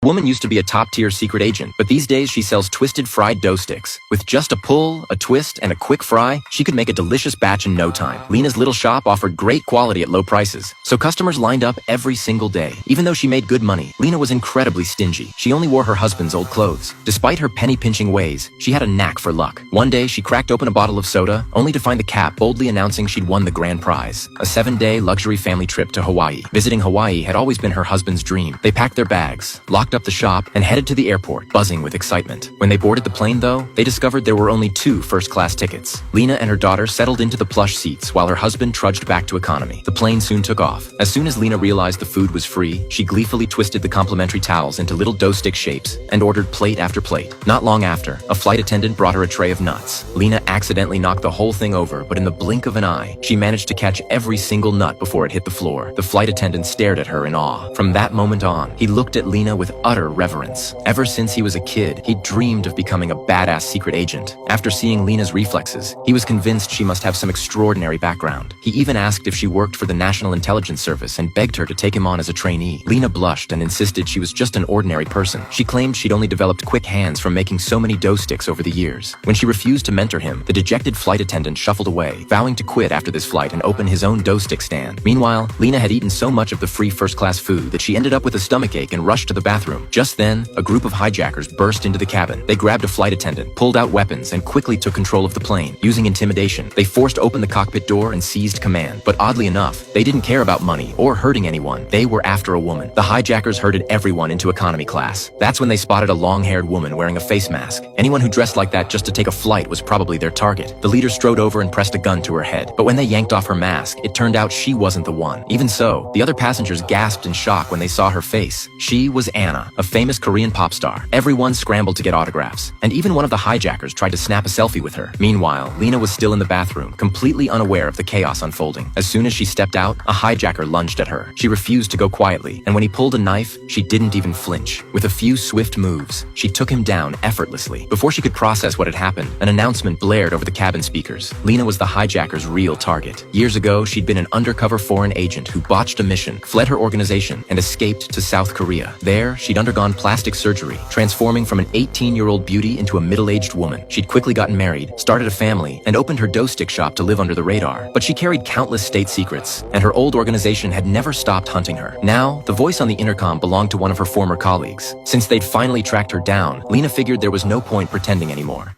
Woman used to be a top-tier secret agent, but these days she sells twisted fried dough sticks. With just a pull, a twist, and a quick fry, she could make a delicious batch in no time. Lena's little shop offered great quality at low prices, so customers lined up every single day. Even though she made good money, Lena was incredibly stingy. She only wore her husband's old clothes. Despite her penny-pinching ways, she had a knack for luck. One day, she cracked open a bottle of soda, only to find the cap boldly announcing she'd won the grand prize, a 7-day luxury family trip to Hawaii. Visiting Hawaii had always been her husband's dream. They packed their bags, locked up the shop, and headed to the airport, buzzing with excitement. When they boarded the plane, though, they discovered there were only 2 first-class tickets. Lena and her daughter settled into the plush seats while her husband trudged back to economy. The plane soon took off. As soon as Lena realized the food was free, she gleefully twisted the complimentary towels into little dough stick shapes and ordered plate after plate. Not long after, a flight attendant brought her a tray of nuts. Lena accidentally knocked the whole thing over, but in the blink of an eye, she managed to catch every single nut before it hit the floor. The flight attendant stared at her in awe. From that moment on, he looked at Lena with utter reverence. Ever since he was a kid, he dreamed of becoming a badass secret agent. After seeing Lena's reflexes, he was convinced she must have some extraordinary background. He even asked if she worked for the National Intelligence Service and begged her to take him on as a trainee. Lena blushed and insisted she was just an ordinary person. She claimed she'd only developed quick hands from making so many dough sticks over the years. When she refused to mentor him, the dejected flight attendant shuffled away, vowing to quit after this flight and open his own dough stick stand. Meanwhile, Lena had eaten so much of the free first-class food that she ended up with a stomachache and rushed to the bathroom. Just then, a group of hijackers burst into the cabin. They grabbed a flight attendant, pulled out weapons, and quickly took control of the plane. Using intimidation, they forced open the cockpit door and seized command. But oddly enough, they didn't care about money or hurting anyone. They were after a woman. The hijackers herded everyone into economy class. That's when they spotted a long-haired woman wearing a face mask. Anyone who dressed like that just to take a flight was probably their target. The leader strode over and pressed a gun to her head. But when they yanked off her mask, it turned out she wasn't the one. Even so, the other passengers gasped in shock when they saw her face. She was Anna, a famous Korean pop star. Everyone scrambled to get autographs, and even one of the hijackers tried to snap a selfie with her. Meanwhile, Lena was still in the bathroom, completely unaware of the chaos unfolding. As soon as she stepped out, a hijacker lunged at her. She refused to go quietly, and when he pulled a knife, she didn't even flinch. With a few swift moves, she took him down effortlessly. Before she could process what had happened, an announcement blared over the cabin speakers. Lena was the hijacker's real target. Years ago, she'd been an undercover foreign agent who botched a mission, fled her organization, and escaped to South Korea. There, she'd undergone plastic surgery, transforming from an 18-year-old beauty into a middle-aged woman. She'd quickly gotten married, started a family, and opened her dough stick shop to live under the radar. But she carried countless state secrets, and her old organization had never stopped hunting her. Now, the voice on the intercom belonged to one of her former colleagues. Since they'd finally tracked her down, Lena figured there was no point pretending anymore.